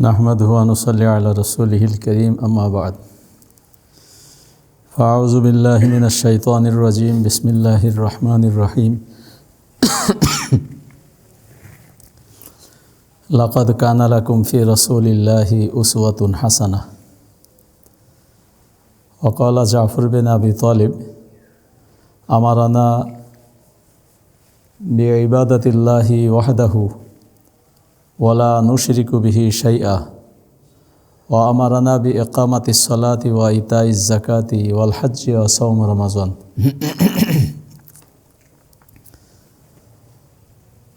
नहमदुहु व नुसल्ली अला रसूलिहिल करीम अम्मा बाद फ़अऊज़ु बिल्लाहि मिनश शैतानिर रजीम बिस्मिल्लाहिर रहमानिर रहीम लक़द काना लकुम फ़ी रसूलिल्लाहि उस्वतुन हसनह व क़ाला जाफ़र बिन अबी तालिब अमरना बिइबादतिल्लाहि वहदहु वला नुशरिकु बिही शैआ व अमरना बि इक़ामतिस सलाति व इताइज़ ज़काति वल हज्जि व सौम रमज़ान।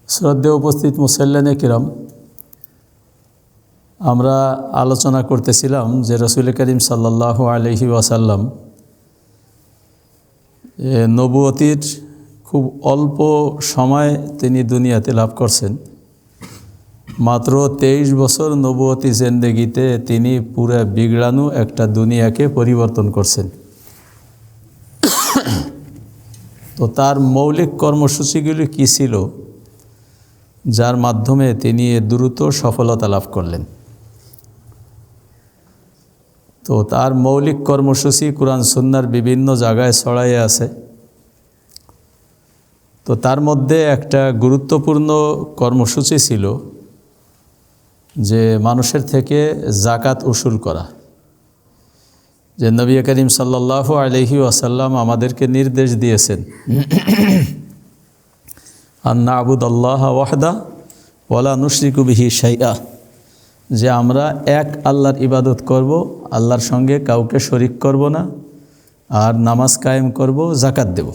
শ্রদ্ধেয় উপস্থিত মুসল্লিনে কিরাম, আমরা আলোচনা করতেছিলাম যে রাসূল করিম সাল্লাল্লাহু আলাইহি ওয়াসাল্লাম নবুয়তির খুব অল্প সময় তিনি দুনিয়াতে লাভ করছেন। মাত্র 23 বছর নবুয়তি জিন্দেগিতে তিনি পুরো বিগড়ানো একটা দুনিয়াকে পরিবর্তন করছেন। তো তার মৌলিক কর্মসূচিগুলি কী ছিল যার মাধ্যমে তিনি দ্রুত সফলতা লাভ করলেন? তো তার মৌলিক কর্মসূচি কুরআন সুন্নাহর বিভিন্ন জায়গায় ছড়াইয়ে আছে। তো তার মধ্যে একটা গুরুত্বপূর্ণ কর্মসূচি ছিল যে মানুষের থেকে জাকাত উসুল করা। যে নবী করিম সাল্লাল্লাহু আলাইহি ওয়াসাল্লাম আমাদেরকে নির্দেশ দিয়েছেন আন না'বুদাল্লাহ ওয়াহদা ওয়ালা নুশরিকু বিহি শাইআ, যে আমরা এক আল্লাহর ইবাদত করব, আল্লাহর সঙ্গে কাউকে শরিক করব না, আর নামাজ কায়েম করব, জাকাত দেব।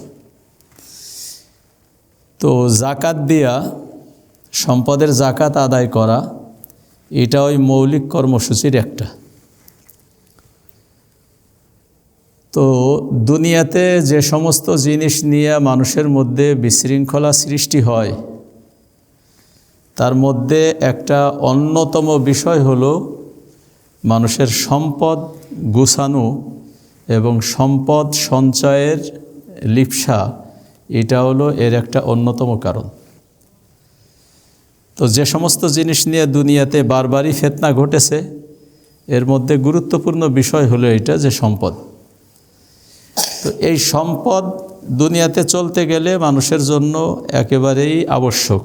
তো জাকাত দিয়া সম্পদের জাকাত আদায় করা এটা ওই মৌলিক কর্মসূচির একটা। তো দুনিয়াতে যে সমস্ত জিনিস নিয়ে মানুষের মধ্যে বিশৃঙ্খলা সৃষ্টি হয় তার মধ্যে একটা অন্যতম বিষয় হলো মানুষের সম্পদ গুছানো এবং সম্পদ সঞ্চয়ের লিপ্সা। এটা হলো এর একটা অন্যতম কারণ। তো যে সমস্ত জিনিস নিয়ে দুনিয়াতে বারবারই ফিতনা ঘটেছে এর মধ্যে গুরুত্বপূর্ণ বিষয় হলো এটা যে সম্পদ। তো এই সম্পদ দুনিয়াতে চলতে গেলে মানুষের জন্য একেবারেই আবশ্যক।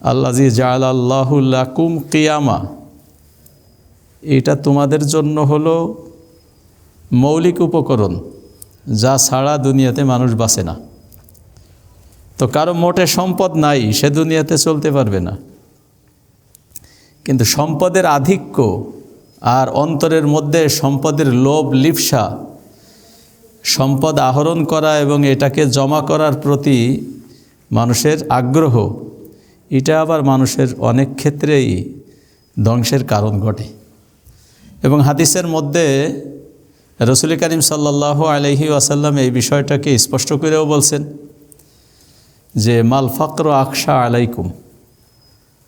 আল্লাযী জাআলাল্লাহু লাকুম কিয়ামা, এটা তোমাদের জন্য হলো মৌলিক উপকরণ যা ছাড়া দুনিয়াতে মানুষ বাঁচে না। তো কারো মোটে সম্পদ নাই, সে দুনিয়াতে চলতে পারবে না। কিন্তু সম্পদের আধিক্য আর অন্তরের মধ্যে সম্পদের লোভ লিপ্সা, সম্পদ আহরণ করা এবং এটাকে জমা করার প্রতি মানুষের আগ্রহ, এটা আবার মানুষের অনেক ক্ষেত্রেই ধ্বংসের কারণ ঘটে। এবং হাদিসের মধ্যে রাসূল করিম সাল্লাল্লাহু আলাইহি ওয়াসাল্লাম এই বিষয়টাকে স্পষ্ট করেও বলছেন যে মাল ফাকর আকশা আলাইকুম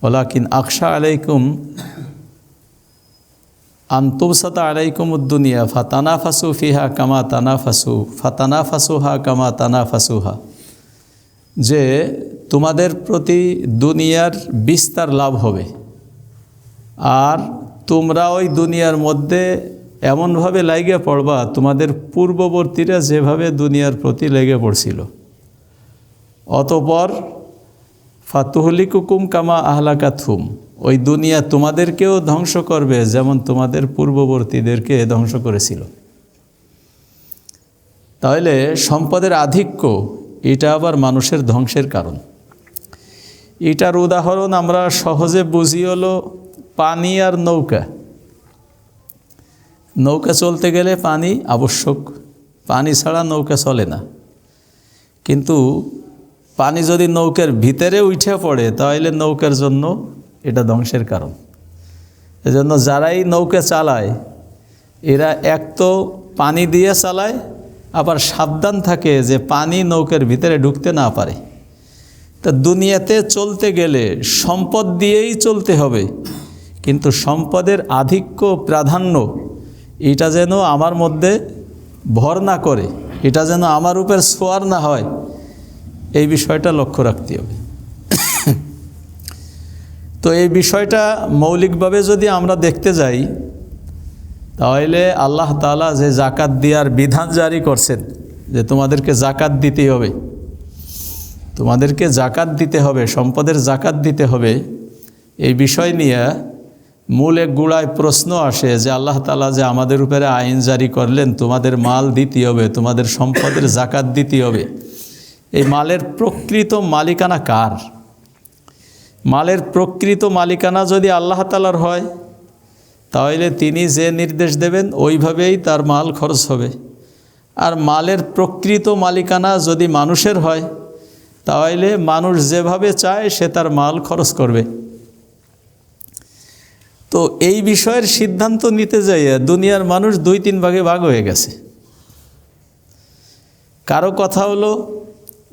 ওয়ালাকিন আকশা আলাইকুম আন তুবসাতা আলাইকুমুদ দুনিয়া ফাতানাফাসু ফিহা কামা ফাতানাফাসুহা কামা তানাফাসুহা, যে তোমাদের প্রতি দুনিয়ার বিস্তার লাভ হবে আর তোমরা ওই দুনিয়ার মধ্যে এমনভাবে লেগে পড়বা তোমাদের পূর্ববর্তীরা যেভাবে দুনিয়ার প্রতি লেগে পড়ছিল। অতঃপর ফাতুহলিকুকুম কামা আহলাকাতহুম, ওই দুনিয়া তোমাদেরকেও ধ্বংস করবে যেমন তোমাদের পূর্ববর্তীদেরকে ধ্বংস করেছিল। তাহলে সম্পদের আধিক্য এটা আবার মানুষের ধ্বংসের কারণ। এটার উদাহরণ আমরা সহজে বুঝি হলো পানি আর নৌকা। নৌকা চলতে গেলে পানি আবশ্যক, পানি ছাড়া নৌকা চলে না। কিন্তু পানি যদি নৌকার ভিতরে উঠে পড়ে তাহলে নৌকার জন্য এটা ধ্বংসের কারণ। এজন্য যারাই নৌকা চালায় এরা এক তো পানি দিয়ে চালায়, আবার সাবধান থাকে যে পানি নৌকার ভিতরে ঢুকতে না পারে। তা দুনিয়াতে চলতে গেলে সম্পদ দিয়েই চলতে হবে, কিন্তু সম্পদের আধিক্য প্রাধান্য এটা যেন আমার মধ্যে ভর না করে, এটা যেন আমার উপর সোয়ার না হয়, এই বিষয়টা লক্ষ্য রাখতে হবে। তো এই বিষয়টা মৌলিকভাবে যদি আমরা দেখতে যাই, তাহলে আল্লাহ তাআলা যে জাকাত দেওয়ার বিধান জারি করছেন, যে তোমাদেরকে জাকাত দিতেই হবে, তোমাদেরকে জাকাত দিতে হবে, সম্পদের জাকাত দিতে হবে, এই বিষয় নিয়ে মূল এক গুড়ায় প্রশ্ন আসে যে আল্লাহ তাআলা যে আমাদের উপরে আইন জারি করলেন, তোমাদের মাল দিতে হবে, তোমাদের সম্পদের জাকাত দিতে হবে, এই মালের প্রকৃত মালিকানা কার? মালের প্রকৃত মালিকানা যদি আল্লাহ তাআলার হয়, তাহলে তিনি যে নির্দেশ দেবেন ওইভাবেই তার মাল খরচ হবে। আর মালের প্রকৃত মালিকানা যদি মানুষের হয়, তাহলে মানুষ যেভাবে চায় সে তার মাল খরচ করবে। তো এই বিষয়ের সিদ্ধান্ত নিতে যাইয়া দুনিয়ার মানুষ 2-3 ভাগে ভাগ হয়ে গেছে। কারো কথা হলো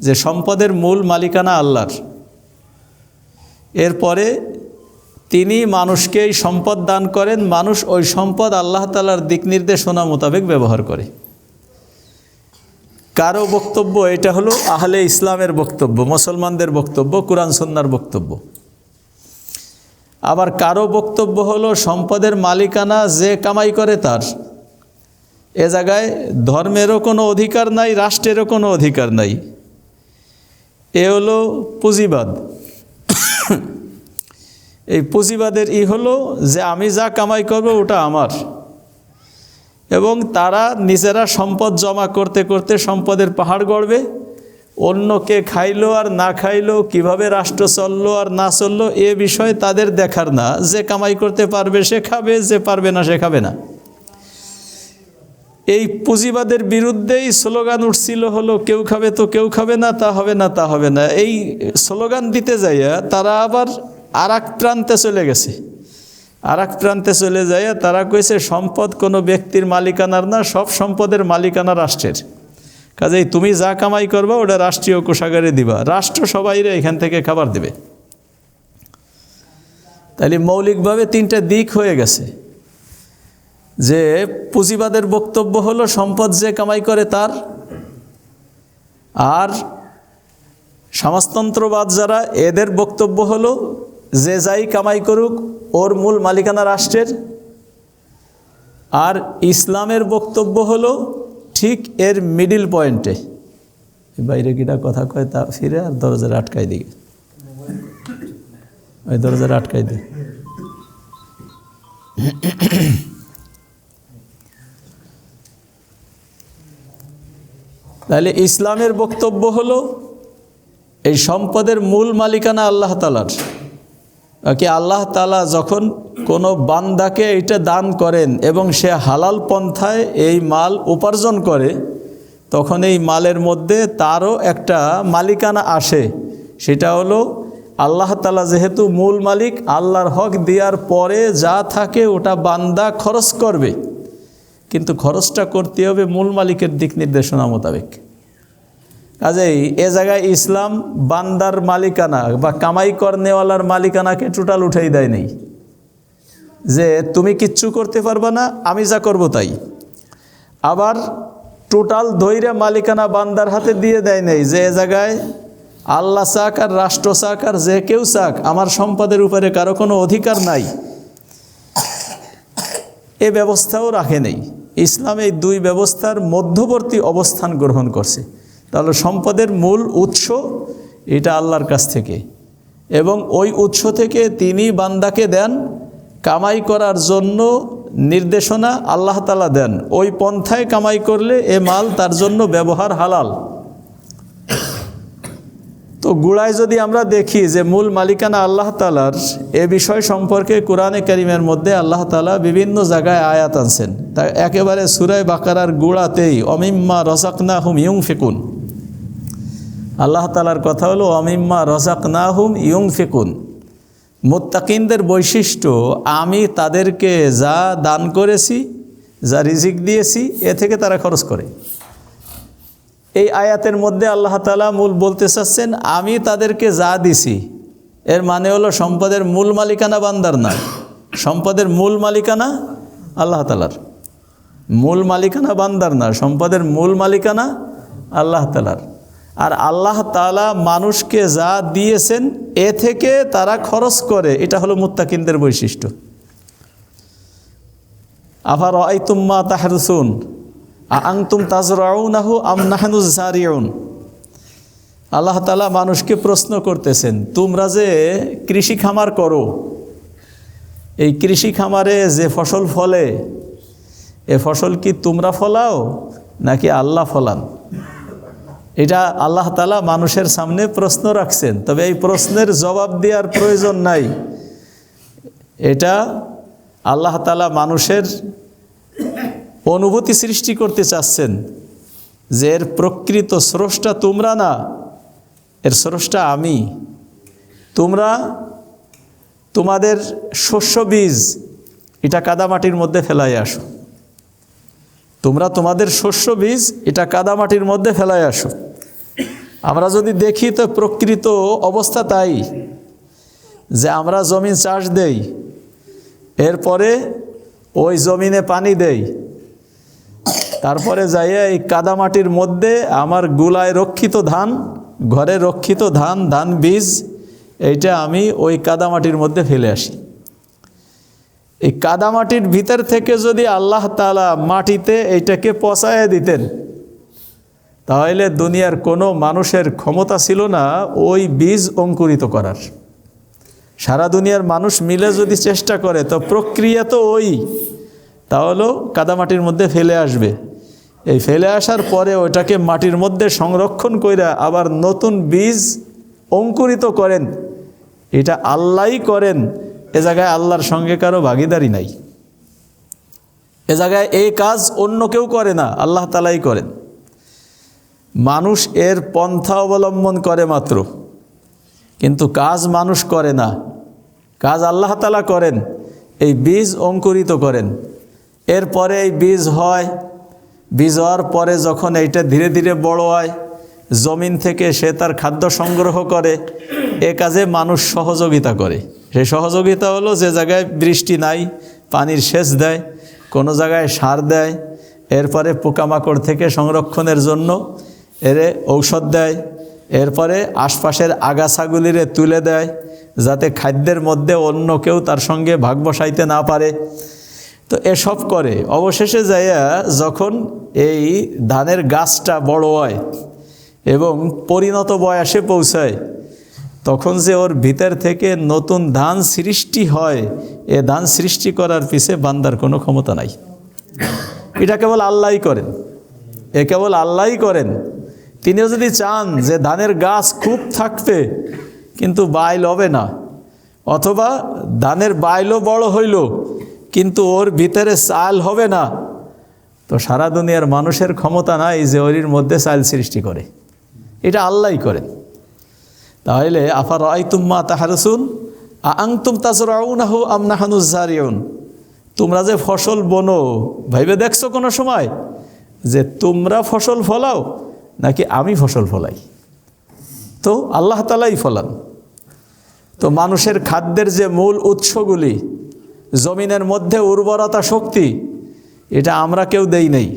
যে সম্পদের মূল মালিকানা আল্লাহর, এরপরে তিনি মানুষকে এই সম্পদ দান করেন, মানুষ ওই সম্পদ আল্লাহ তাআলার দিক নির্দেশনা মোতাবেক ব্যবহার করে। কারো বক্তব্য এটা হলো আহলে ইসলামের বক্তব্য, মুসলমানদের বক্তব্য, কোরআন সুন্নাহর বক্তব্য। আবার কারো বক্তব্য হলো সম্পদের মালিকানা যে কামাই করে তার, এ জায়গায় ধর্মেরও কোনো অধিকার নাই, রাষ্ট্রেরও কোনো অধিকার নাই। এ হলো পুঁজিবাদ। এই পুঁজিবাদের হলো যে আমি যা কামাই করব ওটা আমার, এবং তারা নিজেরা সম্পদ জমা করতে করতে সম্পদের পাহাড় গড়বে। অন্যকে খাইলো আর না খাইলো, কিভাবে রাষ্ট্র চললো আর না চললো, এ বিষয় তাদের দেখার না। যে কামাই করতে পারবে সে খাবে, যে পারবে না সে খাবে না। এই পুঁজিবাদের বিরুদ্ধেই স্লোগান উঠছিল হলো কেউ খাবে তো কেউ খাবে না, তা হবে না, তা হবে না। এই স্লোগান দিতে যাইয়া তারা আবার আর এক প্রান্তে চলে গেছে। আর এক প্রান্তে চলে যাইয়া তারা কইছে সম্পদ কোনো ব্যক্তির মালিকানার না, সব সম্পদের মালিকানা রাষ্ট্রের। কাজেই তুমি যা কামাই করবা ওটা রাষ্ট্রীয় কোষাগারে দিবা, রাষ্ট্র সবাইরে এখান থেকে খাবার দেবে। তাহলে মৌলিকভাবে 3টা দিক হয়ে গেছে। যে পুঁজিবাদের বক্তব্য হলো সম্পদ যে কামাই করে তার, আর সমাজতন্ত্রবাদ যারা, এদের বক্তব্য হলো যে যাই কামাই করুক ওর মূল মালিকানা রাষ্ট্রের। আর ইসলামের বক্তব্য হলো ঠিক এর মিডিল পয়েন্টে। বাইরে কিটা কথা কয় তা ফিরে আর দরজার আটকাই দিকে, ওই দরজার আটকাই দিই। তাহলে ইসলামের বক্তব্য হলো এই সম্পদের মূল মালিকানা আল্লাহ তাআলার। কি আল্লাহ তাআলা যখন কোনো বান্দাকে এটা দান করেন এবং সে হালাল পন্থায় এই মাল উপার্জন করে, তখন এই মালের মধ্যে তারও একটা মালিকানা আসে। সেটা হলো আল্লাহ তাআলা যেহেতু মূল মালিক, আল্লাহর হক দেওয়ার পরে যা থাকে ওটা বান্দা খরচ করবে, কিন্তু খরচটা করতে হবে মূল মালিকের দিক নির্দেশনা মোতাবেক। কাজেই এ জায়গায় ইসলাম বান্দার মালিকানা বা কামাই করনেওয়ালার মালিকানাকে টোটাল উঠাই দেয় নেই, যে তুমি কিচ্ছু করতে পারবে না, আমি যা করব তাই। আবার টোটাল ধৈর্য মালিকানা বান্দার হাতে দিয়ে দেয় নেই, যে এ জায়গায় আল্লাহ চাক আর রাষ্ট্র চাক আর যে কেউ চাক আমার সম্পদের উপরে কারো কোনো অধিকার নাই, এ ব্যবস্থাও রাখে নেই। ইসলাম এই 2 ব্যবস্থার মধ্যবর্তী অবস্থান গ্রহণ করছে। তাহলে সম্পদের মূল উৎস এটা আল্লাহর কাছ থেকে, এবং ওই উৎস থেকে তিনি বান্দাকে দেন, কামাই করার জন্য নির্দেশনা আল্লাহ তাআলা দেন। ওই পন্থায় কামাই করলে এ মাল তার জন্য ব্যবহার হালাল। তো গুড়ায় যদি আমরা দেখি যে মূল মালিকানা আল্লাহ তাআলার, এ বিষয় সম্পর্কে কোরআনে কারিমের মধ্যে আল্লাহ তাআলা বিভিন্ন জায়গায় আয়াত আনছেন। তা একেবারে সূরা বাকারার গুড়াতেই অমিম্মা রাযাকনাহুম ইউনফিকুন, আল্লাহ তাআলার কথা হলো অমিম্মা রাযাকনাহুম ইউনফিকুন। মুত্তাকিনদের বৈশিষ্ট্য, আমি তাদেরকে যা দান করেছি, যা রিজিক দিয়েছি, এ থেকে তারা খরচ করে। এই আয়াতের মধ্যে আল্লাহ তাআলা মূল বলতে চাচ্ছেন আমি তাদেরকে যা দিছি, এর মানে হলো সম্পদের মূল মালিকানা বান্দার না, সম্পদের মূল মালিকানা আল্লাহ তাআলার। মূল মালিকানা বান্দার না, সম্পদের মূল মালিকানা আল্লাহ তাআলার। আর আল্লাহ তাআলা মানুষকে যা দিয়েছেন এ থেকে তারা খরচ করে, এটা হলো মুত্তাকিনদের বৈশিষ্ট্য। আফারাআইতুম মা তাহরুসুন আআনতুম তাজরাউনাহু আম নাহনুজ যারিউন। আল্লাহ তাআলা মানুষকে প্রশ্ন করতেছেন, তোমরা যে কৃষি খামার করো, এই কৃষি খামারে যে ফসল ফলে এ ফসল কি তোমরা ফলাও নাকি আল্লাহ ফলান? এটা আল্লাহ তাআলা মানুষের সামনে প্রশ্ন রাখছেন। তবে এই প্রশ্নের জবাব দেওয়ার প্রয়োজন নাই। এটা আল্লাহ তাআলা মানুষের অনুভূতি সৃষ্টি করতে চাচ্ছেন যে এর প্রকৃত স্রষ্টা তোমরা না, এর স্রষ্টা আমি। তোমরা তোমাদের শস্য বীজ এটা কাদামাটির মধ্যে ফেলাই আসো, তোমরা তোমাদের শস্য বীজ এটা কাদামাটির মধ্যে ফেলাই আসো। আমরা যদি দেখি তো প্রকৃত অবস্থা তাই, যে আমরা জমিন চাষ দেই, এরপরে ওই জমিনে পানি দেই, তারপরে যাইয়া এই কাদামাটির মধ্যে আমার গুলায় রক্ষিত ধান, ঘরে রক্ষিত ধান, ধান বীজ এইটা আমি ওই কাদামাটির মধ্যে ফেলে আসি। এই কাদামাটির ভিতর থেকে যদি আল্লাহ তাআলা মাটিতে এইটাকে পচাইয়া দিতেন, তাহলে দুনিয়ার কোনো মানুষের ক্ষমতা ছিল না ওই বীজ অঙ্কুরিত করার। সারা দুনিয়ার মানুষ মিলে যদি চেষ্টা করে তো প্রক্রিয়া তো ওই, তাহলে কাদামাটির মধ্যে ফেলে আসবে। এই ফেলে আসার পরে ওইটাকে মাটির মধ্যে সংরক্ষণ কইরা আবার নতুন বীজ অঙ্কুরিত করেন, এটা আল্লাহই করেন। এ জায়গায় আল্লাহর সঙ্গে কারো ভাগিদারি নাই। এ জায়গায় এই কাজ অন্য কেউ করে না, আল্লাহ তাআলাই করেন। মানুষ এর পন্থা অবলম্বন করে মাত্র, কিন্তু কাজ মানুষ করে না, কাজ আল্লাহ তাআলা করেন। এই বীজ অঙ্কুরিত করেন, এরপরে এই বীজ হয়, বীজ হওয়ার পরে যখন এইটা ধীরে ধীরে বড় হয়, জমিন থেকে সে তার খাদ্য সংগ্রহ করে, এ কাজে মানুষ সহযোগিতা করে। সেই সহযোগিতা হলো যে জায়গায় বৃষ্টি নাই পানির সেচ দেয়, কোনো জায়গায় সার দেয়, এরপরে পোকামাকড় থেকে সংরক্ষণের জন্য এরে ঔষধ দেয়, এরপরে আশপাশের আগাছাগুলিরে তুলে দেয় যাতে খাদ্যের মধ্যে অন্য কেউ তার সঙ্গে ভাগ বসাইতে না পারে। তো এসব করে অবশেষে যাইয়া যখন এই ধানের গাছটা বড় হয় এবং পরিণত বয়সে পৌঁছায়, তখন যে ওর ভিতর থেকে নতুন ধান সৃষ্টি হয়, এ ধান সৃষ্টি করার পিছে বান্দার কোনো ক্ষমতা নাই। এটা কেবল আল্লাহই করেন, এ কেবল আল্লাহই করেন। তিনিও যদি চান যে ধানের গাছ খুব থাকবে কিন্তু বাইল হবে না, অথবা ধানের বাইলও বড় হইল কিন্তু ওর ভিতরে চাল হবে না, তো সারা দুনিয়ার মানুষের ক্ষমতা নাই যে ওর মধ্যে চাল সৃষ্টি করে। এটা আল্লাহই করেন। তাহলে আফারাআইতুম মা তাহরুসুন আআনতুম তাজরাউনাহু আম নাহনুজ যারিউন। তোমরা যে ফসল বোনো, ভাইবে দেখছো কোনো সময় যে তোমরা ফসল ফলাও নাকি আমি ফসল ফলাই? তো আল্লাহ তাআলাই ফলান। তো মানুষের খাদ্যের যে মূল উৎসগুলি, জমিনের মধ্যে উর্বরতা শক্তি, এটা আমরা কেউ দেই নাই।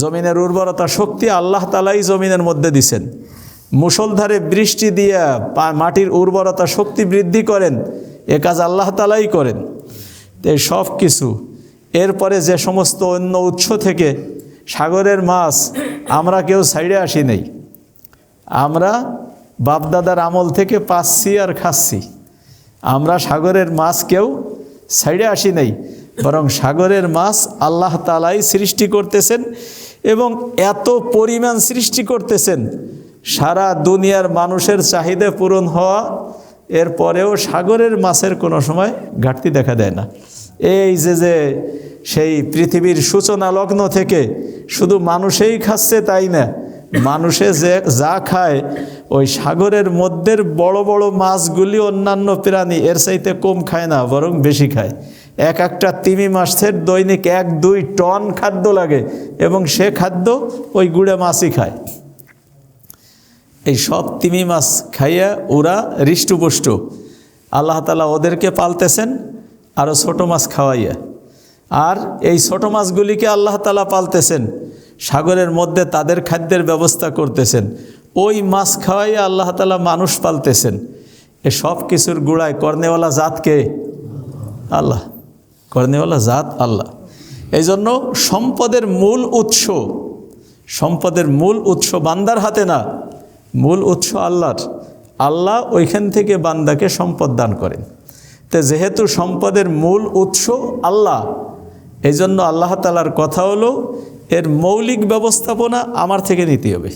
জমিনের উর্বরতা শক্তি আল্লাহ তাআলাই জমিনের মধ্যে দিছেন। মুষলধারে বৃষ্টি দিয়া মাটির উর্বরতা শক্তি বৃদ্ধি করেন, এ কাজ আল্লাহ তাআলাই করেন। এই সব কিছু এরপরে যে সমস্ত অন্য উৎস থেকে সাগরের মাছ আমরা কেউ সাইডে আসি নাই, আমরা বাপদাদার আমল থেকে পাচ্ছি আর খাচ্ছি। আমরা সাগরের মাছ কেউ সাইডে আসি নাই, বরং সাগরের মাছ আল্লাহ তাআলাই সৃষ্টি করতেছেন এবং এত পরিমাণ সৃষ্টি করতেছেন সারা দুনিয়ার মানুষের চাহিদা পূরণ হওয়া, এরপরেও সাগরের মাছের কোনো সময় ঘাটতি দেখা দেয় না। এই যে সেই পৃথিবীর সূচনা লগ্ন থেকে শুধু মানুষেই খাচ্ছে তাই না, মানুষে যে যা খায় ওই সাগরের মধ্যে বড় বড় মাছগুলি অন্যান্য প্রাণী এর চাইতে কম খায় না, বরং বেশি খায়। একটা তিমি মাছের দৈনিক 1-2 টন খাদ্য লাগে এবং সে খাদ্য ওই গুড়ে মাছই খায়। এই সব তিমি মাছ খাইয়া ওরা হৃষ্টপুষ্ট। আল্লাহ তাআলা ওদেরকে পালতেছেন আরও ছোটো মাছ খাওয়াইয়া, আর এই ছোটো মাছগুলিকে আল্লাহ তাআলা পালতেছেন, সাগরের মধ্যে তাদের খাদ্যের ব্যবস্থা করতেছেন। ওই মাছ খাওয়াই আল্লাহ তাআলা মানুষ পালতেছেন। এ সব কিছুর গোড়ায় কর্নেওয়ালা জাতকে আল্লাহ, কর্নেওয়ালা জাত আল্লাহ। এই জন্য সম্পদের মূল উৎস বান্দার হাতে না, মূল উৎস আল্লাহর। আল্লাহ ওইখান থেকে বান্দাকে সম্পদ দান করেন। তো যেহেতু সম্পদের মূল উৎস আল্লাহ, এই জন্য আল্লাহ তাআলার কথা হলো এর মৌলিক ব্যবস্থাপনা আমার থেকে নিতে হবে।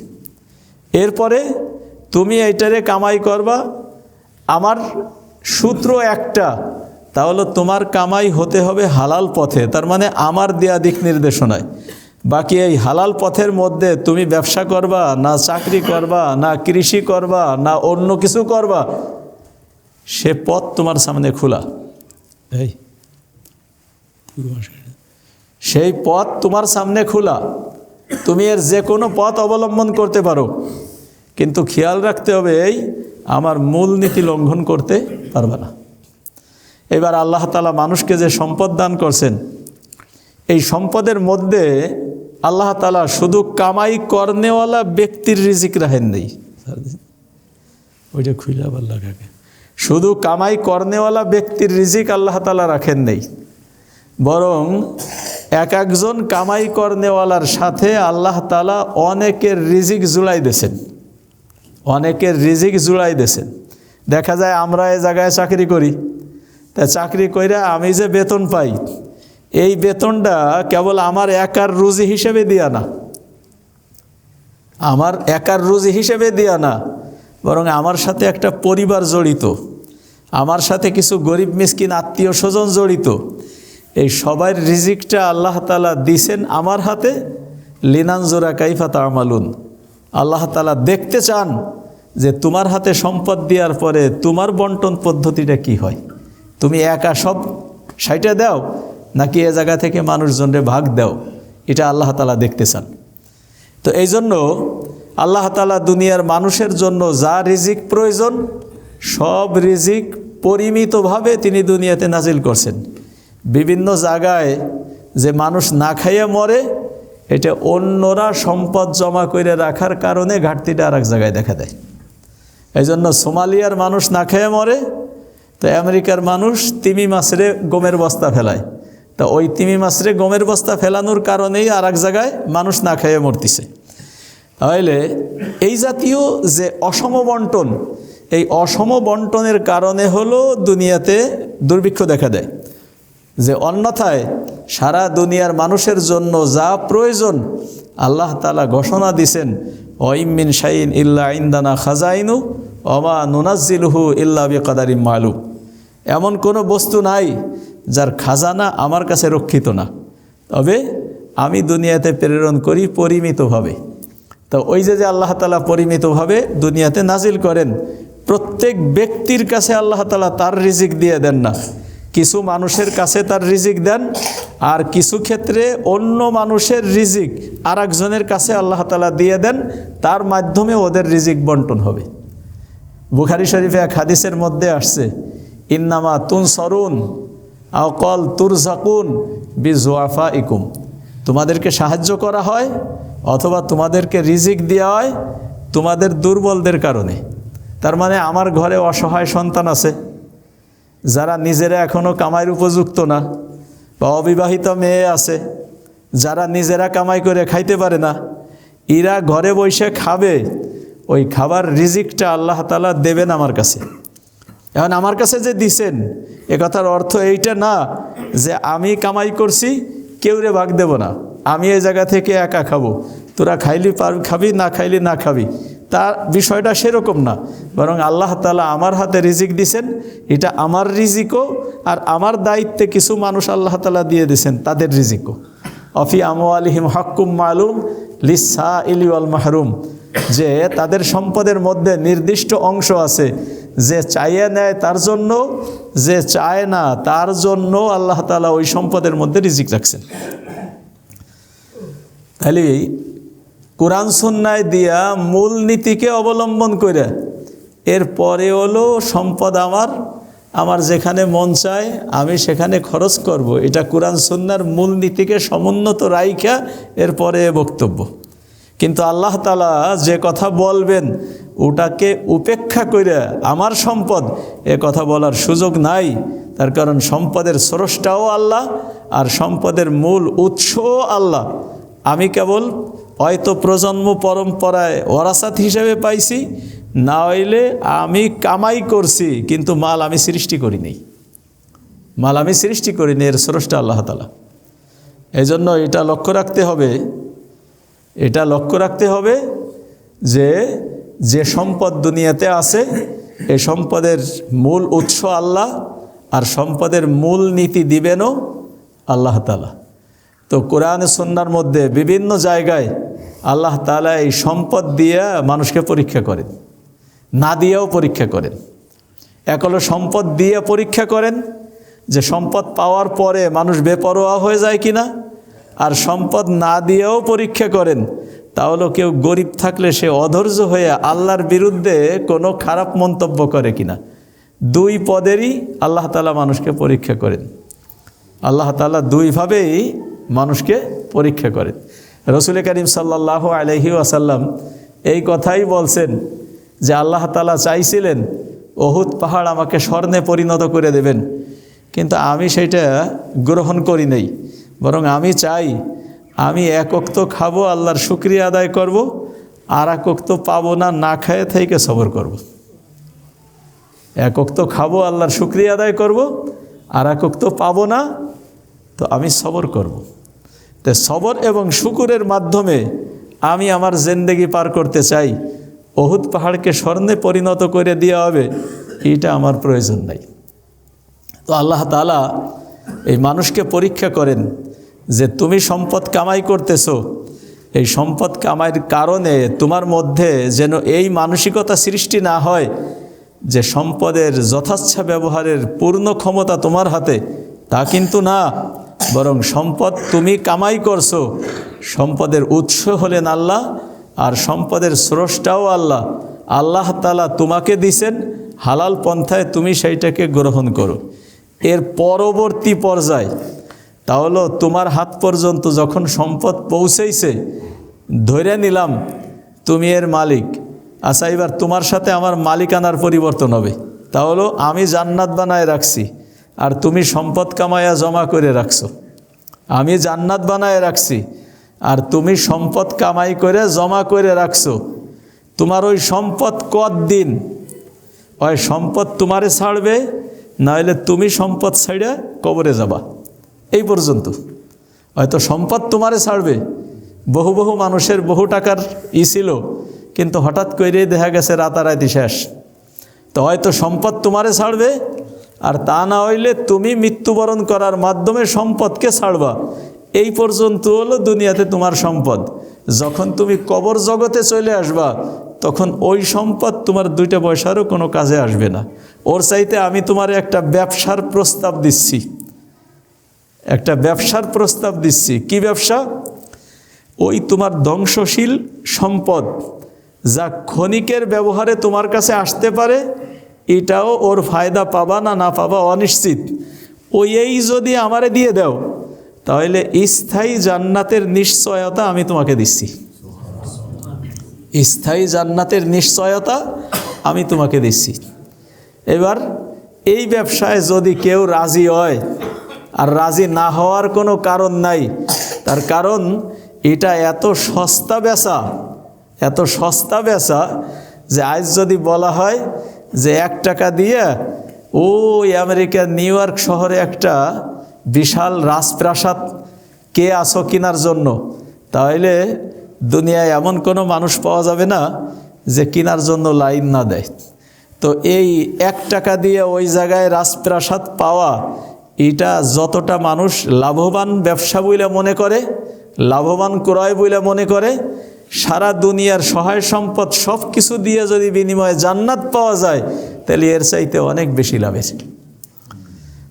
এরপরে তুমি এইটারে কামাই করবা, আমার সূত্র একটা, তাহলে তোমার কামাই হতে হবে হালাল পথে, তার মানে আমার দেয়া দিক নির্দেশনায়। বাকি এই হালাল পথের মধ্যে তুমি ব্যবসা করবা না চাকরি করবা না কৃষি করবা না অন্য কিছু করবা, সে পথ তোমার সামনে খোলা। সেই পথ তোমার সামনে খোলা, তুমি এর যে কোনো পথ অবলম্বন করতে পারো, কিন্তু খেয়াল রাখতে হবে এই আমার মূল নীতি লঙ্ঘন করতে পারবে না। এবার আল্লাহ তাআলা মানুষকে যে সম্পদ দান করছেন, এই সম্পদের মধ্যে আল্লাহ তাআলা শুধু কামাই করনেওয়ালা ব্যক্তির রিজিক রাখেন নেই, ওইটা খুলে আবার লাগাকে, শুধু কামাই করনেওয়ালা ব্যক্তির রিজিক আল্লাহ তাআলা রাখেন নেই, বরং এক একজন কামাই করনেওয়ালার সাথে আল্লাহ তাআলা অনেকের রিজিক জুড়াই দিয়েছেন, অনেকের রিজিক জুড়াই দিয়েছেন। দেখা যায় আমরা এই জায়গায় চাকরি করি, তা চাকরি কইরা আমি যে বেতন পাই, এই বেতনটা কেবল আমার একার রুজি হিসেবে দিয়া না, আমার একার রুজি হিসেবে দিয়া না, বরং আমার সাথে একটা পরিবার জড়িত, আমার সাথে কিছু গরিব মিসকিন আত্মীয় স্বজন জড়িত। এই সবার রিজিকটা আল্লাহ তাআলা দিছেন আমার হাতে। লিনানজুরা কাইফা তা'মালুন, আল্লাহ তাআলা দেখতে চান যে তোমার হাতে সম্পদ দেওয়ার পরে তোমার বন্টন পদ্ধতিটা কি হয়, তুমি একা সব সাইটা দাও নাকি এ জায়গা থেকে মানুষজনরে ভাগ দাও, এটা আল্লাহ তাআলা দেখতে চান। তো এই জন্য আল্লাহ তাআলা দুনিয়ার মানুষের জন্য যা রিজিক প্রয়োজন সব রিজিক পরিমিতভাবে তিনি দুনিয়াতে নাজিল করছেন। বিভিন্ন জায়গায় যে মানুষ না খাইয়ে মরে, এটা অন্যরা সম্পদ জমা করে রাখার কারণে ঘাটতিটা আর এক জায়গায় দেখা দেয়। এই জন্য সোমালিয়ার মানুষ না খেয়ে মরে, তো আমেরিকার মানুষ তিমি মাছরে গমের বস্তা ফেলায়, তা ওই তিমি মাছরে গমের বস্তা ফেলানোর কারণেই আর এক জায়গায় মানুষ না খেয়ে মরতেছে। তাহলে এই জাতীয় যে অসম বন্টন, এই অসম বন্টনের কারণে হলো দুনিয়াতে দুর্ভিক্ষ দেখা দেয়। যে অন্যথায় সারা দুনিয়ার মানুষের জন্য যা প্রয়োজন আল্লাহ তাআলা ঘোষণা দিছেন, ওয়াইম মিন শাইইন ইল্লা ইনদানা খাজাইনু ওমা নুনাজ্জিলুহু ইল্লা বিকাদারিম মালুম। এমন কোনো বস্তু নাই যার খাজানা আমার কাছে রক্ষিত না, তবে আমি দুনিয়াতে প্রেরণ করি পরিমিতভাবে। তো ওই যে আল্লাহ তাআলা পরিমিতভাবে দুনিয়াতে নাজিল করেন, প্রত্যেক ব্যক্তির কাছে আল্লাহ তাআলা তার রিজিক দিয়ে দেন না, কিছু মানুষের কাছে তার রিজিক দেন, আর কিছু ক্ষেত্রে অন্য মানুষের রিজিক আর একজনের কাছে আল্লাহ তাআলা দিয়ে দেন, তার মাধ্যমে ওদের রিজিক বন্টন হবে। বুখারী শরীফে এক হাদিসের মধ্যে আসছে, ইন্নামা তুনসরুন আও ক্বাল তুরযাকুন বিযুআফাইকুম, তোমাদেরকে সাহায্য করা হয় অথবা তোমাদেরকে রিজিক দেওয়া হয় তোমাদের দুর্বলদের কারণে। তার মানে আমার ঘরে অসহায় সন্তান আছে, যারা নিজেরা এখনও কামাইয়ের উপযুক্ত না, বা অবিবাহিত মেয়ে আছে যারা নিজেরা কামাই করে খাইতে পারে না, এরা ঘরে বসে খাবে, ওই খাবার রিজিকটা আল্লাহ তাআলা দেবেন আমার কাছে। এখন আমার কাছে যে দিছেন, এ কথার অর্থ এইটা না যে আমি কামাই করছি কেউরে ভাগ দেব না, আমি এই জায়গা থেকে একা খাবো, তোরা খাইলি খাবি, না খাইলি না খাবি, তার বিষয়টা সেরকম না, বরং আল্লাহ তাআলা আমার হাতে রিজিক দিছেন, এটা আমার রিজিকও, আর আমার দায়িত্বে কিছু মানুষ আল্লাহ তাআলা দিয়ে দিছেন তাদের রিজিকও। অফি আমওয়ালিহিম হাক্কুম মালুম লিসসাইলি ওয়াল মাহরুম, যে তাদের সম্পদের মধ্যে নির্দিষ্ট অংশ আছে, যে চাইয়ে নেয় তার জন্য, যে চায় না তার জন্য আল্লাহ তাআলা ওই সম্পদের মধ্যে রিজিক রাখছেন। তাহলে কোরআন সুন্নায় দিয়া মূল নীতিকে অবলম্বন করে এরপরে হলো সম্পদ আমার যেখানে মন চায় আমি সেখানে খরচ করব, এটা কোরআন সুন্নার মূল নীতিকে সমুন্নত রাইখা এরপরে বক্তব্য। কিন্তু আল্লাহ তাআলা যে কথা বলবেন ওটাকে উপেক্ষা করে আমার সম্পদ এ কথা বলার সুযোগ নাই। তার কারণ সম্পদের স্রষ্টাও আল্লাহ, আর সম্পদের মূল উৎসও আল্লাহ। আমি কেবল হয়তো প্রজন্ম পরম্পরায় ওরাসাত হিসেবে পাইছি, না হইলে আমি কামাই করছি, কিন্তু মাল আমি সৃষ্টি করিনি। মাল আমি সৃষ্টি করিনি, এর স্রষ্টা আল্লাহ তাআলা। এই জন্য এটা লক্ষ্য রাখতে হবে যে যে সম্পদ দুনিয়াতে আছে এই সম্পদের মূল উৎস আল্লাহ, আর সম্পদের মূল নীতি দিবেনও আল্লাহ তাআলা। তো কোরআন সুন্নাহর মধ্যে বিভিন্ন জায়গায় আল্লাহ তাআলা এই সম্পদ দিয়ে মানুষকে পরীক্ষা করেন, না দিয়েও পরীক্ষা করেন। এক হলো সম্পদ দিয়ে পরীক্ষা করেন, যে সম্পদ পাওয়ার পরে মানুষ বেপরোয়া হয়ে যায় কিনা, আর সম্পদ না দিয়েও পরীক্ষা করেন, তাহলে কেউ গরিব থাকলে সে অধৈর্য হয়ে আল্লাহর বিরুদ্ধে কোনো খারাপ মন্তব্য করে কিনা। দুই পদেরই আল্লাহ তাআলা মানুষকে পরীক্ষা করেন। আল্লাহ তাআলা দুইভাবেই মানুষকে পরীক্ষা করেন। রাসূল করিম সাল্লাল্লাহু আলাইহি ওয়াসাল্লাম এই কথাই বলছেন যে আল্লাহ তাআলা চাইছিলেন উহুদ পাহাড় আমাকে স্বর্ণে পরিণত করে দেবেন, কিন্তু আমি সেটা গ্রহণ করি নাই। বরং আমি চাই আমি এক ওক্ত খাবো, আল্লাহর শুকরিয়া আদায় করব, আর এক ওক্ত পাবো না, না খায়ে থেকে সবর করব। এক ওক্ত খাবো, আল্লাহর শুকরিয়া আদায় করব, আর এক ওক্ত পাবো না, তো আমি সবর করব। তো সবর এবং শুকুরের মাধ্যমে আমি আমার জিন্দেগি পার করতে চাই। উহুদ পাহাড়কে স্বর্ণে পরিণত করে দেওয়া হবে, এটা আমার প্রয়োজন নাই। তো আল্লাহ তাআলা এই মানুষকে পরীক্ষা করেন যে তুমি সম্পদ কামাই করতেছো, এই সম্পদ কামাইয়ের কারণে তোমার মধ্যে যেন এই মানসিকতা সৃষ্টি না হয় যে সম্পদের যথাচ্ছা ব্যবহারের পূর্ণ ক্ষমতা তোমার হাতে, তা কিন্তু না। বরং সম্পদ তুমি কামাই করছো, সম্পদের উৎস হলেন আল্লাহ, আর সম্পদের স্রষ্টাও আল্লাহ। আল্লাহ তাআলা তোমাকে দিছেন, হালাল পন্থায় তুমি সেইটাকে গ্রহণ করো। এর পরবর্তী পর্যায় তাহলে তোমার হাত পর্যন্ত যখন সম্পদ পৌঁছেছে, ধরে নিলাম তুমি এর মালিক। আচ্ছা, এবার তোমার সাথে আমার মালিকানার পরিবর্তন হবে। তাহলে আমি জান্নাত বানায় রাখছি, আর তুমি সম্পদ কামাইয়া জমা করে রাখছো। আমি জান্নাত বানায় রাখছি, আর তুমি সম্পদ কামাই করে জমা করে রাখছো। তোমার ওই সম্পদ কতদিন, ওই সম্পদ তোমারে ছাড়বে, নাহলে তুমি সম্পদ ছাড়া কবরে যাবা। এই পর্যন্ত হয়তো সম্পদ তোমারে ছাড়বে। বহু বহু মানুষের বহু টাকার ছিল, কিন্তু হঠাৎ করেই দেখা গেছে রাতারাতি শেষ। তো হয়তো সম্পদ তোমারে ছাড়বে, আর তা না হইলে তুমি মৃত্যুবরণ করার মাধ্যমে সম্পদকে ছাড়বা। এই পর্যন্ত হলো দুনিয়াতে তোমার সম্পদ। যখন তুমি কবর জগতে চলে আসবা, তখন ওই সম্পদ তোমার 2 পয়সারও কোনো কাজে আসবে না। ওর চাইতে আমি তোমার একটা ব্যবসার প্রস্তাব দিচ্ছি, একটা ব্যবসার প্রস্তাব দিচ্ছি। কি ব্যবসা? ওই তোমার ধ্বংসশীল সম্পদ যা ক্ষণিকের ব্যবহারে তোমার কাছে আসতে পারে, এটাও ওর ফায়দা পাবা না না পাবা অনিশ্চিত। এই যদি আমারে দিয়ে দাও, তাহলে স্থায়ী জান্নাতের নিশ্চয়তা আমি তোমাকে দিচ্ছি। স্থায়ী জান্নাতের নিশ্চয়তা আমি তোমাকে দিচ্ছি। এবার এই ব্যবসায় যদি কেউ রাজি হয়, আর রাজি না হওয়ার কোনো কারণ নাই, তার কারণ এটা এত সস্তা বেচা যে আজ যদি বলা হয় যে 1 টাকা দিয়ে ওই আমেরিকার নিউ ইয়র্ক শহরে একটা বিশাল রাজপ্রাসাদ কে আসো কেনার জন্য, তাহলে দুনিয়ায় এমন কোনো মানুষ পাওয়া যাবে না যে কেনার জন্য লাইন না দেয়। তো এই 1 টাকা দিয়ে ওই জায়গায় রাজপ্রাসাদ পাওয়া, এটা যতটা মানুষ লাভবান ব্যবসা বলে মনে করে, লাভবান ক্রয় বলে মনে করে, সারা দুনিয়ার সহায় সম্পদ সব কিছু দিয়ে যদি বিনিময়ে জান্নাত পাওয়া যায়, তাহলে এর চাইতে অনেক বেশি লাভের।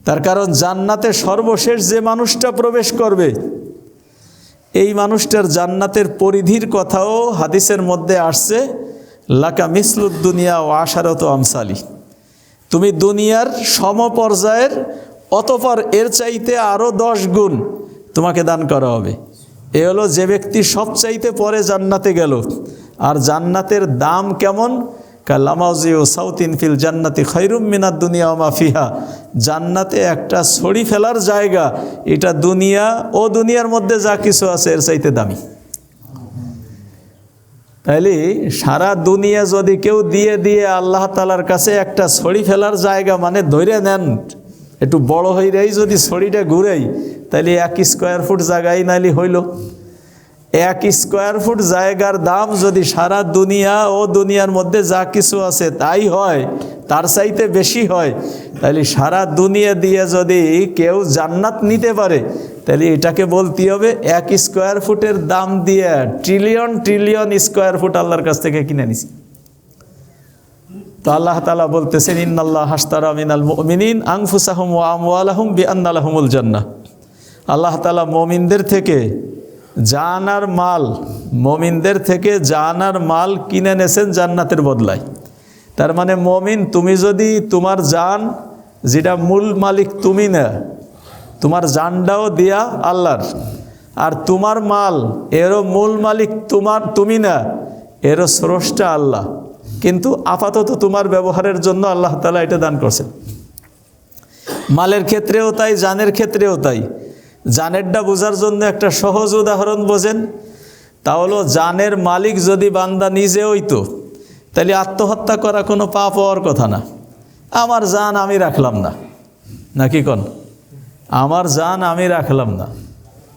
তার কারণ জান্নাতে সর্বশেষ যে মানুষটা প্রবেশ করবে, এই মানুষটার জান্নাতের পরিধির কথাও হাদিসের মধ্যে আসছে, লাকা মিসলুদ দুনিয়া ও আশারত আমসালি। তুমি দুনিয়ার সমপর্যায়ের, অতঃপর এর চাইতে আরও 10 গুণ তোমাকে দান করা হবে। এ হলো যে ব্যক্তি সবচাইতে পরে জান্নাতে গেল। আর জান্নাতের দাম কেমন? কাল্লামাউজি ও সাউতিন ফিল জান্নাতি খৈরুম মিনাদ দুনিয়া ওমা ফিহা। জান্নাতে একটা ছড়ি ফেলার জায়গা, এটা দুনিয়া ও দুনিয়ার মধ্যে যা কিছু আছে এর চাইতে দামি। তাইলে সারা দুনিয়া যদি কেউ দিয়ে দিয়ে আল্লাহ তাআলার কাছে একটা ছড়ি ফেলার জায়গা, মানে ধরে নেন একটু বড় হইলেই যদি ছড়িটা ঘুরেই, তাইলে 1 স্কোয়ার ফুট জায়গায় নাইলে হইল। 1 স্কোয়ার ফুট জায়গার দাম যদি সারা দুনিয়া ও দুনিয়ার মধ্যে যা কিছু আছে তাই হয়, তার চাইতে বেশি হয়, তাহলে সারা দুনিয়া দিয়ে যদি কেউ জান্নাত নিতে পারে, তাহলে এটাকে বলতে হবে 1 স্কোয়ার ফুটের দাম দিয়ে ট্রিলিয়ন ট্রিলিয়ন স্কোয়ার ফুট আল্লাহর কাছ থেকে কিনে নিছি। তো আল্লাহ তাআলা বলতেছেন, ইন্নাল্লাহ হাশতারা মিনাল মুমিনিন আনফুসাহুম ওয়া আমওয়ালাহুম বিআন্না লাহুমুল জান্নাহ। আল্লাহ তাআলা মুমিনদের থেকে জান আর মাল, মুমিনদের থেকে জান আর মাল কিনে নেছেন জান্নাতের বদলায়। তার মানে মুমিন, তুমি যদি তোমার জান, যেটা মূল মালিক তুমি না, তোমার জানটাও দিয়া আল্লাহর, আর তোমার মাল এরও মূল মালিক তুমি না, এরও স্রষ্টা আল্লাহ, কিন্তু আপাতত তোমার ব্যবহারের জন্য আল্লাহ তাআলা এটা দান করছেন। মালের ক্ষেত্রেও তাই, জানের ক্ষেত্রেও তাই। জানেরটা বোঝার জন্য একটা সহজ উদাহরণ বোঝেন, তা হলো জানের মালিক যদি বান্দা নিজে হইতো, তাহলে আত্মহত্যা করা কোনো পাপ হওয়ার কথা না। আমার জান আমি রাখলাম না, নাকি কোন আমার জান আমি রাখলাম না,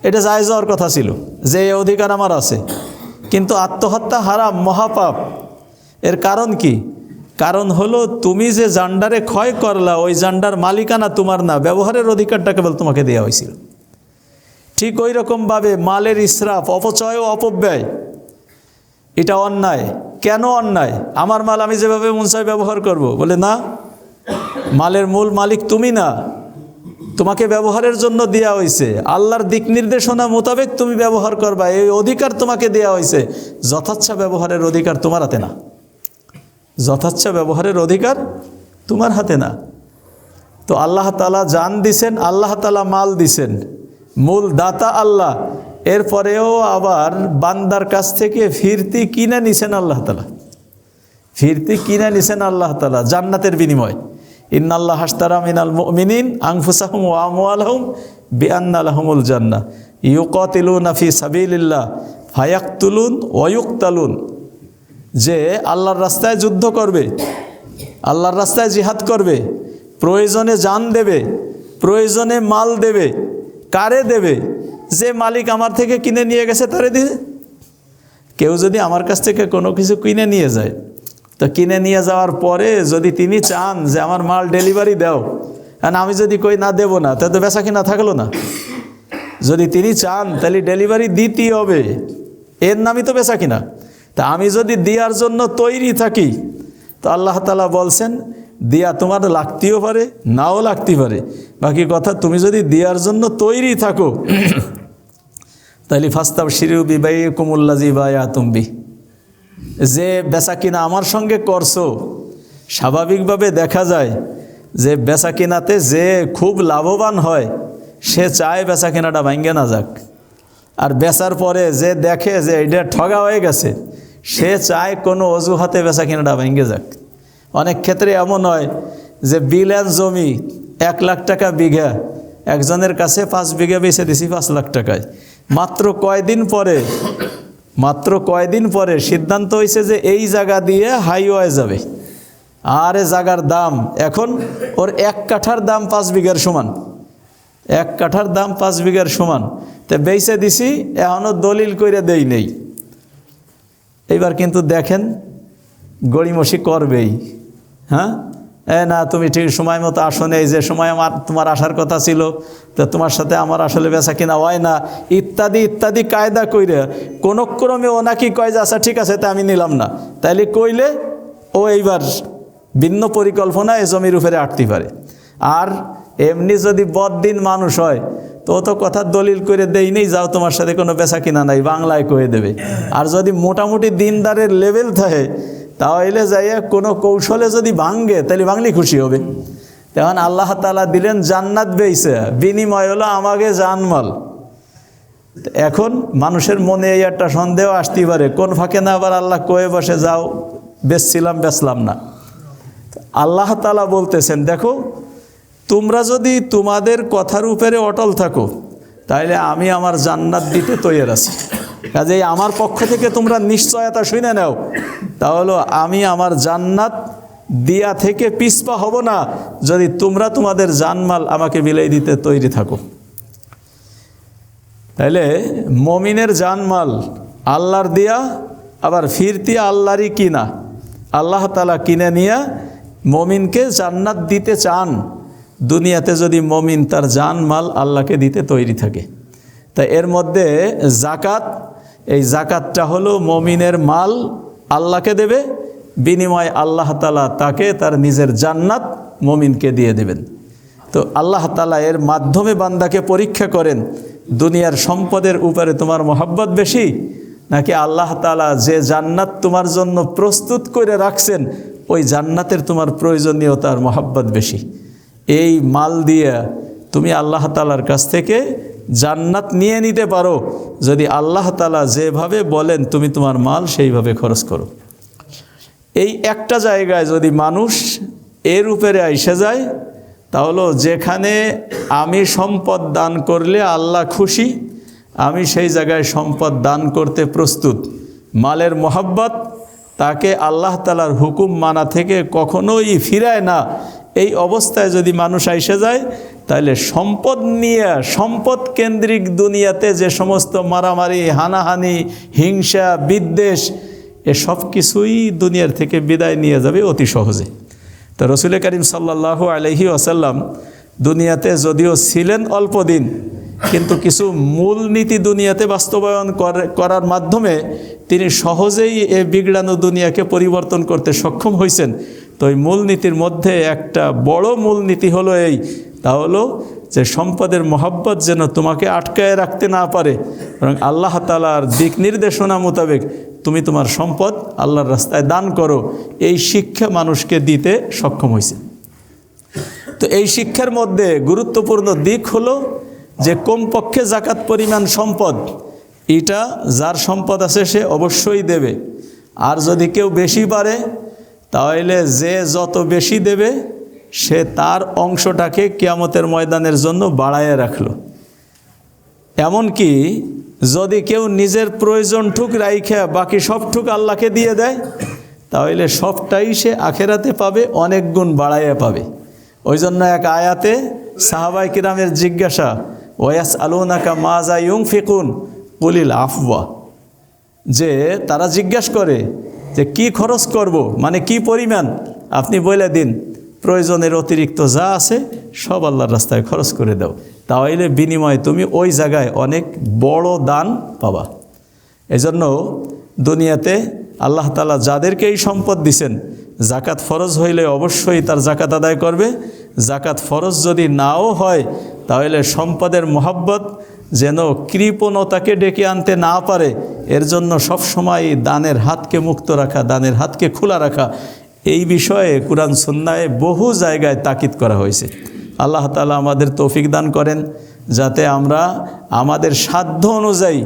এটা জায়েজ হওয়ার কথা ছিল, যে এই অধিকার আমার আছে। কিন্তু আত্মহত্যা হারাম, মহাপাপ। এর কারণ কি? কারণ হলো তুমি যে জান্ডারে ক্ষয় করলা, ওই জান্ডার মালিকানা তোমার না, ব্যবহারের অধিকারটা কেবল তোমাকে দেওয়া হয়েছিল। ঠিক ওই রকমভাবে মালের ইসরাফ, অপচয় ও অপব্যয়, এটা অন্যায়। কেন অন্যায়? আমার মাল আমি যেভাবে মন চাই ব্যবহার করব, বলে না, মালের মূল মালিক তুমি না, তোমাকে ব্যবহারের জন্য দেওয়া হয়েছে, আল্লাহর দিক নির্দেশনা মোতাবেক তুমি ব্যবহার করবা, এই অধিকার তোমাকে দেওয়া হয়েছে। যথাচ্ছা ব্যবহারের অধিকার তোমার হাতে না, যথাচ্ছা ব্যবহারের অধিকার তোমার হাতে না। তো আল্লাহ তাআলা জান দিছেন, আল্লাহ তাআলা মাল দিছেন, মূল দাতা আল্লাহ। এরপরেও আবার বান্দার কাছ থেকে ফিরতি কিনে নিছেন আল্লাহ তাআলা, ফিরতি কিনে নিছেন আল্লাহ তাআলা জান্নাতের বিনিময়। ইন্নাল্লাহ হাশতারা মিনাল মুমিনিন আনফুসাহুম ওয়া আমওয়ালাহুম বিআন্না লাহুমুল জান্নাহ ইউকাতিলুনা ফি সাবিলিল্লাহ ফায়াকতুলুন ওয়া ইউকতালুন। যে আল্লাহর রাস্তায় যুদ্ধ করবে, আল্লাহর রাস্তায় জিহাদ করবে, প্রয়োজনে জান দেবে, প্রয়োজনে মাল দেবে। কারে দেবে? যে মালিক আমার থেকে কিনে নিয়ে গেছে তারে দিবে। কেউ যদি আমার কাছ থেকে কোনো কিছু কিনে নিয়ে যায়, তো কিনে নিয়ে যাওয়ার পরে যদি তিনি চান যে আমার মাল ডেলিভারি দাও, কারণ আমি যদি কই না দেবো না, তাহলে তো বেচা কিনা থাকলো না। যদি তিনি চান তাহলে ডেলিভারি দিতেই হবে, এর নামই তো বেচা কিনা। তা আমি যদি দেওয়ার জন্য তৈরি থাকি, তো আল্লাহ তাআলা বলছেন দিয়া তোমার লাগতেও পারে, নাও লাগতে পারে। বাকি কথা, তুমি যদি দেওয়ার জন্য তৈরি থাকো, তাহলে ফাস্তাবশিরু বিবাইকুমুল্লাযী বায়াতুম বিহি। যে বেচা কিনা আমার সঙ্গে করছো, স্বাভাবিকভাবে দেখা যায় যে বেচা কিনাতে যে খুব লাভবান হয়, সে চায় বেচা কিনাটা ভাঙ্গে না যাক। আর বেচার পরে যে দেখে যে এটা ঠগা হয়ে গেছে, সে চায় কোনো অজুহাতে বেচা কিনাটা ভাঙ্গে যাক। অনেক ক্ষেত্রে এমন হয় যে বিলেন জমি 1 লাখ টাকা বিঘা, একজনের কাছে 5 বিঘা বেচে দিছি 5 লাখ টাকায়। মাত্র কয়দিন পরে সিদ্ধান্ত হয়েছে যে এই জায়গা দিয়ে হাইওয়ে যাবে, আর এ জায়গার দাম এখন ওর 1 কাঠার দাম 5 বিঘার সমান, 1 কাঠার দাম 5 বিঘার সমান। তো বেচে দিছি, এখনও দলিল করে দেই নেই। এইবার কিন্তু দেখেন গড়িমসি করবেই। হ্যাঁ, না তুমি ঠিক সময় মতো আসো নেই, যে সময় তোমার আসার কথা ছিল, তো তোমার সাথে আমার আসলে বেচা কিনা হয় না, ইত্যাদি ইত্যাদি কায়দা কইরে কোনো ক্রমে ও নাকি কয় যে আচ্ছা ঠিক আছে, তা আমি নিলাম না। তাইলে কইলে ও এইবার ভিন্ন পরিকল্পনা এ জমির উপরে আটতে পারে। আর এমনি যদি বদদিন মানুষ হয়, তো কথার দলিল করে দেই নেই, যাও তোমার সাথে কোনো বেচা কিনা নাই, বাংলায় কয়ে দেবে। আর যদি মোটামুটি দিনদারের লেভেল থাকে, তাহলে যাইয়া কোনো কৌশলে যদি ভাঙ্গে, তাহলে ভাঙলেই খুশি হবে। তখন আল্লাহ তাআলা দিলেন জান্নাত বেইছে, বিনিময় হলো আমাকে জানমাল। এখন মানুষের মনে এই একটা সন্দেহ আসতেই পারে, কোন ফাঁকে না আবার আল্লাহ কয়ে বসে যাও বেচলাম না। আল্লাহ তাআলা বলতেছেন, দেখো তোমরা যদি তোমাদের কথার উপরে অটল থাকো তাহলে আমি আমার জান্নাত দিতে তৈরি আছি। কাজেই আমার পক্ষ থেকে তোমরা নিশ্চয়তা শুনে নাও, তাহলে আমি আমার জান্নাত দিয়া থেকে পিছপা হব না যদি তোমরা তোমাদের জানমাল আমাকে বিলাই দিতে তৈরি থাকো। তাইলে মমিনের জানমাল আল্লাহর দিয়া, আবার ফিরতি আল্লাহরই কিনা। আল্লাহ তাআলা কিনে নিয়ে মমিনকে জান্নাত দিতে চান দুনিয়াতে যদি মমিন তার জানমাল আল্লাহকে দিতে তৈরি থাকে। তাই এর মধ্যে জাকাত, এই জাকাতটা হলো মমিনের মাল আল্লাহকে দেবে, বিনিময়ে আল্লাহ তাআলা তাকে তার নিজের জান্নাত মমিনকে দিয়ে দেবেন। তো আল্লাহ তাআলা এর মাধ্যমে বান্দাকে পরীক্ষা করেন, দুনিয়ার সম্পদের উপরে তোমার মহব্বত বেশি নাকি আল্লাহ তাআলা যে জান্নাত তোমার জন্য প্রস্তুত করে রাখছেন ওই জান্নাতের তোমার প্রয়োজনীয়তার মহব্বত বেশি। এই মাল দিয়ে তুমি আল্লাহ তাআলার কাছ থেকে জান্নাত নিয়ে নিতে পারো যদি আল্লাহ তাআলা যেভাবে বলেন তুমি তোমার মাল সেইভাবে খরচ করো। এই একটা জায়গায় যদি মানুষ এর উপরে আইসে যায়, তাহলে যেখানে আমি সম্পদ দান করলে আল্লাহ খুশি, আমি সেই জায়গায় সম্পদ দান করতে প্রস্তুত। মালের মহব্বত তাকে আল্লাহ তাআলার হুকুম মানা থেকে কখনোই ফিরায় না। এই অবস্থায় যদি মানুষ আইসে যায় তাহলে সম্পদ নিয়ে, সম্পদ কেন্দ্রিক দুনিয়াতে যে সমস্ত মারামারি, হানাহানি, হিংসা, বিদ্বেষ এসব কিছুই দুনিয়ার থেকে বিদায় নিয়ে যাবে অতি সহজে। তো রসুল করিম সাল্লাল্লাহু আলাইহি ওয়াসাল্লাম দুনিয়াতে যদিও ছিলেন অল্প দিন, কিন্তু কিছু মূলনীতি দুনিয়াতে বাস্তবায়ন করার মাধ্যমে তিনি সহজেই এই বিগড়ানো দুনিয়াকে পরিবর্তন করতে সক্ষম হয়েছেন। তো এই মূলনীতির মধ্যে একটা বড় মূলনীতি হলো এই, তা হলো যে সম্পদের মহব্বত যেন তোমাকে আটকায় রাখতে না পারে, বরং আল্লাহ তাআলার দিক নির্দেশনা মোতাবেক তুমি তোমার সম্পদ আল্লাহর রাস্তায় দান করো। এই শিক্ষা মানুষকে দিতে সক্ষম হয়েছে। তো এই শিক্ষার মধ্যে গুরুত্বপূর্ণ দিক হলো যে কমপক্ষে জাকাত পরিমাণ সম্পদ, এটা যার সম্পদ আছে সে অবশ্যই দেবে। আর যদি কেউ বেশি পারে তাহলে যে যত বেশি দেবে সে তার অংশটাকে কিয়ামতের ময়দানের জন্য বাড়াইয়া রাখলো। এমনকি যদি কেউ নিজের প্রয়োজনটুক রাইখা বাকি সবটুক আল্লাহকে দিয়ে দেয় তাহলে সবটাই সে আখেরাতে পাবে, অনেক গুণ বাড়াইয়া পাবে। ওই জন্য এক আয়াতে সাহাবায়ে কিরামের জিজ্ঞাসা, ওয়াসআলুনাকা মাজা ইউনফিকুন কুলিল আফওয়া, যে তারা জিজ্ঞাসা করে যে কি খরচ করব, মানে কি পরিমাণ, আপনি বলে দিন প্রয়োজনের অতিরিক্ত যা আছে সব আল্লাহর রাস্তায় খরচ করে দাও, তাহলে বিনিময়ে তুমি ওই জায়গায় অনেক বড় দান পাবা। এজন্য দুনিয়াতে আল্লাহ তাআলা যাদেরকে এই সম্পদ দিছেন, জাকাত ফরজ হইলে অবশ্যই তার জাকাত আদায় করবে। জাকাত ফরজ যদি নাও হয় তাহলে সম্পদের মহব্বত যেন কৃপণতাকে ডেকে আনতে না পারে, এর জন্য সবসময় দানের হাতকে মুক্ত রাখা, দানের হাতকে খোলা রাখা, এই বিষয়ে কুরআন সুন্নাহে বহু জায়গায় তাকিদ করা হয়েছে। আল্লাহ তাআলা আমাদের তৌফিক দান করেন যাতে আমরা আমাদের সাধ্য অনুযায়ী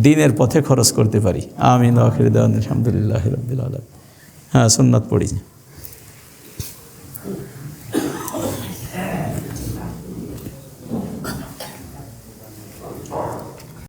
দ্বীনের পথে খরচ করতে পারি। আমিন। আখির দাওয়ানা আলহামদুলিল্লাহি রাব্বিল আলামিন। হ্যাঁ, সুন্নাত পড়ি।